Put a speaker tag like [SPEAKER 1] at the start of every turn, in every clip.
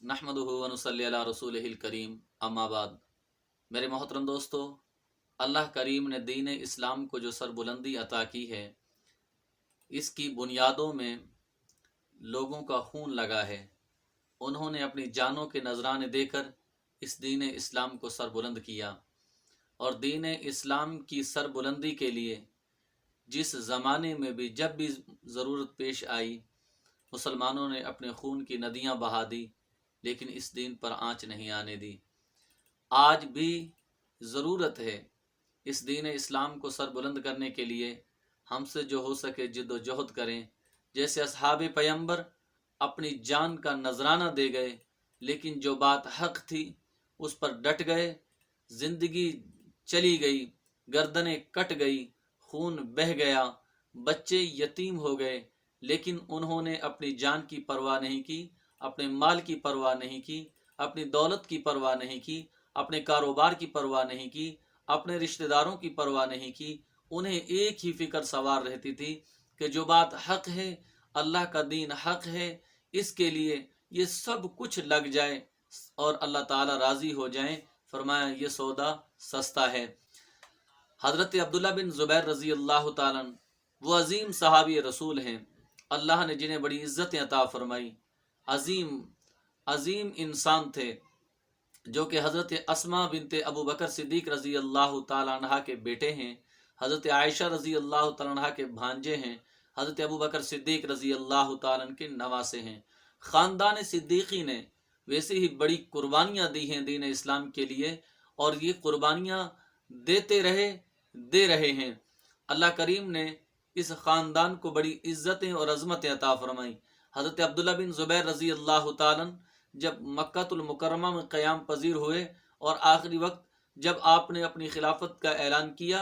[SPEAKER 1] نحمدہ ونصلی علی رسولہ الکریم، اما بعد۔ میرے محترم دوستو، اللہ کریم نے دین اسلام کو جو سربلندی عطا کی ہے، اس کی بنیادوں میں لوگوں کا خون لگا ہے۔ انہوں نے اپنی جانوں کے نذرانے دے کر اس دین اسلام کو سربلند کیا، اور دین اسلام کی سربلندی کے لیے جس زمانے میں بھی جب بھی ضرورت پیش آئی، مسلمانوں نے اپنے خون کی ندیاں بہا دی، لیکن اس دین پر آنچ نہیں آنے دی۔ آج بھی ضرورت ہے اس دین اسلام کو سربلند کرنے کے لیے ہم سے جو ہو سکے جد و جہد کریں۔ جیسے اصحاب پیغمبر اپنی جان کا نذرانہ دے گئے، لیکن جو بات حق تھی اس پر ڈٹ گئے، زندگی چلی گئی، گردنیں کٹ گئی، خون بہہ گیا، بچے یتیم ہو گئے، لیکن انہوں نے اپنی جان کی پرواہ نہیں کی، اپنے مال کی پرواہ نہیں کی، اپنی دولت کی پرواہ نہیں کی، اپنے کاروبار کی پرواہ نہیں کی، اپنے رشتہ داروں کی پرواہ نہیں کی۔ انہیں ایک ہی فکر سوار رہتی تھی کہ جو بات حق ہے، اللہ کا دین حق ہے، اس کے لیے یہ سب کچھ لگ جائے اور اللہ تعالی راضی ہو جائیں۔ فرمایا یہ سودا سستا ہے۔ حضرت عبداللہ بن زبیر رضی اللہ تعالیٰ عنہ وہ عظیم صحابی رسول ہیں، اللہ نے جنہیں بڑی عزت عطا فرمائی۔ عظیم انسان تھے، جو کہ حضرت اسماء بنت ابوبکر صدیق رضی اللہ تعالیٰ عنہ کے بیٹے ہیں، حضرت عائشہ رضی اللہ تعالیٰ عنہ کے بھانجے ہیں، حضرت ابوبکر صدیق رضی اللہ تعالیٰ عنہ کے نواسے ہیں۔ خاندان صدیقی نے ویسے ہی بڑی قربانیاں دی ہیں دین اسلام کے لیے، اور یہ قربانیاں دیتے رہے ہیں۔ اللہ کریم نے اس خاندان کو بڑی عزتیں اور عظمتیں عطا فرمائیں۔ حضرت عبداللہ بن زبیر رضی اللہ تعالیٰ جب مکہ المکرمہ میں قیام پذیر ہوئے، اور آخری وقت جب آپ نے اپنی خلافت کا اعلان کیا،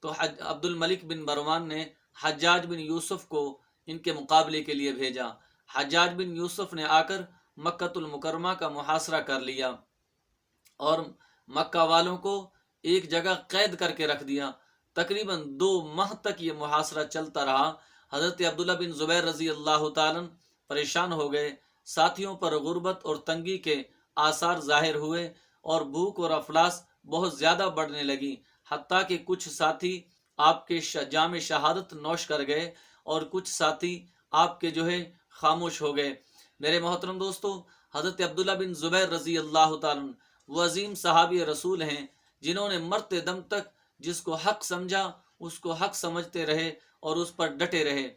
[SPEAKER 1] تو عبد الملک بن مروان نے حجاج بن یوسف کو ان کے مقابلے کے لیے بھیجا۔ حجاج بن یوسف نے آ کر مکہ المکرمہ کا محاصرہ کر لیا اور مکہ والوں کو ایک جگہ قید کر کے رکھ دیا۔ تقریباً 2 ماہ تک یہ محاصرہ چلتا رہا۔ حضرت عبداللہ بن زبیر رضی اللہ تعالیٰ پریشان ہو گئے، ساتھیوں پر غربت اور تنگی کے آثار ظاہر ہوئے، اور بھوک اور افلاس بہت زیادہ بڑھنے لگی، حتیٰ کہ کچھ ساتھی آپ کے جام شہادت نوش کر گئے، اور کچھ ساتھی آپ کے خاموش ہو گئے۔ میرے محترم دوستو، حضرت عبداللہ بن زبیر رضی اللہ تعالیٰ وہ عظیم صحابی رسول ہیں، جنہوں نے مرتے دم تک جس کو حق سمجھا اس کو حق سمجھتے رہے اور اس پر ڈٹے رہے۔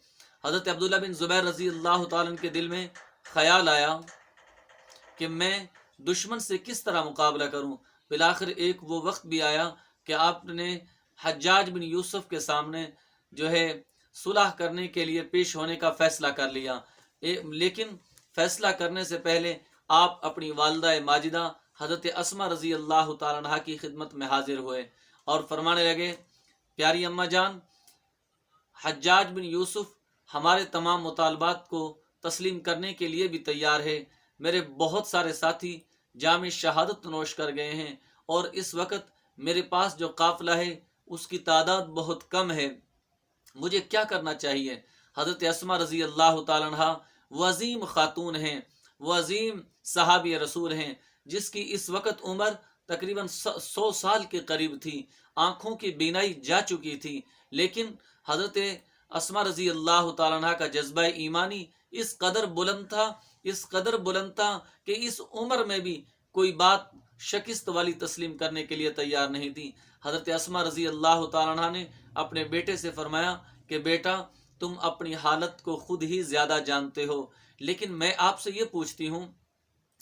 [SPEAKER 1] حضرت عبداللہ بن زبیر رضی اللہ تعالیٰ کے دل میں خیال آیا کہ میں دشمن سے کس طرح مقابلہ کروں۔ بالآخر ایک وہ وقت بھی آیا کہ آپ نے حجاج بن یوسف کے سامنے صلح کرنے کے لیے پیش ہونے کا فیصلہ کر لیا، لیکن فیصلہ کرنے سے پہلے آپ اپنی والدہ ماجدہ حضرت اسماء رضی اللہ تعالیٰ عنہ کی خدمت میں حاضر ہوئے اور فرمانے لگے، پیاری اماں جان، حجاج بن یوسف ہمارے تمام مطالبات کو تسلیم کرنے کے لیے بھی تیار ہے۔ میرے بہت سارے ساتھی جام شہادت نوش کر گئے ہیں، اور اس وقت میرے پاس جو قافلہ ہے اس کی تعداد بہت کم ہے، مجھے کیا کرنا چاہیے؟ حضرت اسماء رضی اللہ تعالیٰ عنہ وہ عظیم خاتون ہیں، وہ عظیم صحابی رسول ہیں، جس کی اس وقت عمر تقریباً 100 سال کے قریب تھی، آنکھوں کی بینائی جا چکی تھی، لیکن حضرت اسماء رضی اللہ تعالیٰ عنہ کا جذبہ ایمانی اس قدر بلند تھا کہ اس عمر میں بھی کوئی بات شکست والی تسلیم کرنے کے لیے تیار نہیں تھی۔ حضرت اسماء رضی اللہ تعالیٰ عنہ نے اپنے بیٹے سے فرمایا کہ بیٹا، تم اپنی حالت کو خود ہی زیادہ جانتے ہو، لیکن میں آپ سے یہ پوچھتی ہوں،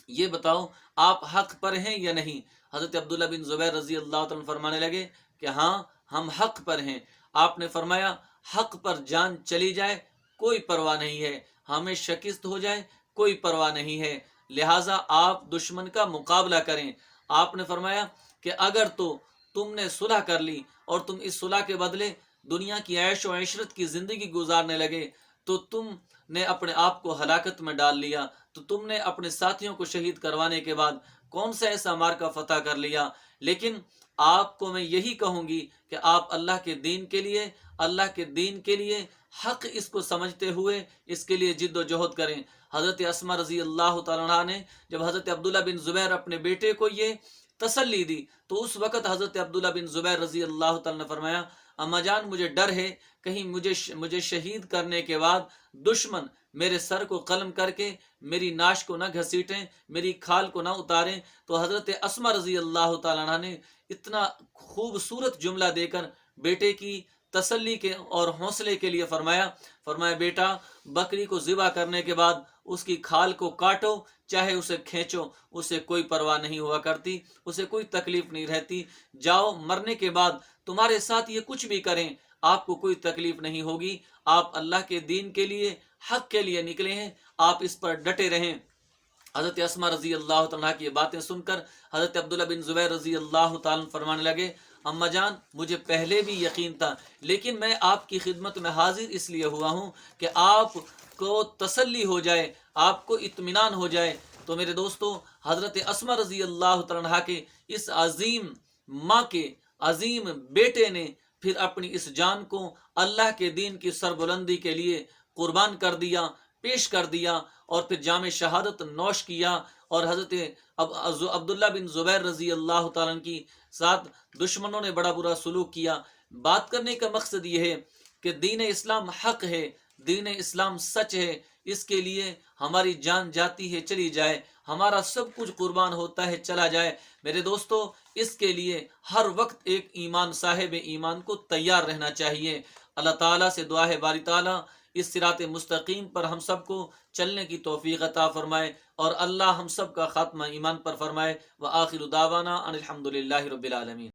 [SPEAKER 1] یہ بتاؤ آپ حق پر ہیں یا نہیں؟ حضرت عبداللہ بن زبیر رضی اللہ تعالیٰ فرمانے لگے کہ ہاں، ہم حق پر ہیں۔ آپ نے فرمایا، حق پر جان چلی جائے کوئی پرواہ نہیں ہے، ہمیں شکست ہو جائے کوئی پرواہ نہیں ہے، لہٰذا آپ دشمن کا مقابلہ کریں۔ آپ نے فرمایا کہ اگر تو تم نے صلح کر لی اور تم اس صلح کے بدلے دنیا کی عیش و عشرت کی زندگی گزارنے لگے، تو تم نے اپنے آپ کو ہلاکت میں ڈال لیا، تو تم نے اپنے ساتھیوں کو شہید کروانے کے بعد کون سا ایسا مارکہ فتح کر لیا۔ لیکن آپ کو میں یہی کہوں گی کہ آپ اللہ کے دین کے لیے حق اس کو سمجھتے ہوئے اس کے لیے جد و جہد کریں۔ حضرت اسماء رضی اللہ تعالیٰ عنہ نے جب حضرت عبداللہ بن زبیر اپنے بیٹے کو یہ تسلی دی تو اس وقت حضرت عبداللہ بن زبیر رضی اللہ تعالیٰ نے فرمایا، اما جان مجھے ڈر ہے کہیں مجھے شہید کرنے کے بعد دشمن میرے سر کو قلم کر کے میری ناش کو نہ گھسیٹیں، میری کھال کو نہ اتاریں۔ تو حضرت اسماء رضی اللہ تعالیٰ عنہ نے اتنا خوبصورت جملہ دے کر بیٹے کی تسلی کے اور حوصلے کے لیے فرمایا بیٹا بکری کو ذبح کرنے کے بعد اس کی کھال کو کاٹو، چاہے اسے کھینچو، اسے کوئی پرواہ نہیں ہوا کرتی، اسے کوئی تکلیف نہیں رہتی۔ جاؤ، مرنے کے بعد تمہارے ساتھ یہ کچھ بھی کریں آپ کو کوئی تکلیف نہیں ہوگی۔ آپ اللہ کے دین کے لیے، حق کے لیے نکلے ہیں، آپ اس پر ڈٹے رہیں۔ حضرت اسماء رضی اللہ تعالیٰ کی یہ باتیں سن کر حضرت عبداللہ بن زبیر رضی اللہ تعالیٰ فرمانے لگے، اما جان مجھے پہلے بھی یقین تھا، لیکن میں آپ کی خدمت میں حاضر اس لیے ہوا ہوں کہ آپ کو تسلی ہو جائے، آپ کو اطمینان ہو جائے۔ تو میرے دوستو، حضرت اسماء رضی اللہ تعالیٰ کے اس عظیم ماں کے عظیم بیٹے نے پھر اپنی اس جان کو اللہ کے دین کی سربلندی کے لیے قربان کر دیا، پیش کر دیا، اور پھر جام شہادت نوش کیا۔ اور حضرت عبداللہ بن زبیر رضی اللہ تعالیٰ کی ساتھ دشمنوں نے بڑا برا سلوک کیا۔ بات کرنے کا مقصد یہ ہے کہ دین اسلام حق ہے، دین اسلام سچ ہے، اس کے لیے ہماری جان جاتی ہے چلی جائے، ہمارا سب کچھ قربان ہوتا ہے چلا جائے۔ میرے دوستو، اس کے لیے ہر وقت ایک صاحب ایمان کو تیار رہنا چاہیے۔ اللہ تعالیٰ سے دعا ہے باری تعالیٰ اس صراط مستقیم پر ہم سب کو چلنے کی توفیق عطا فرمائے، اور اللہ ہم سب کا خاتمہ ایمان پر فرمائے۔ وآخر دعوانا ان الحمد للہ رب العالمین۔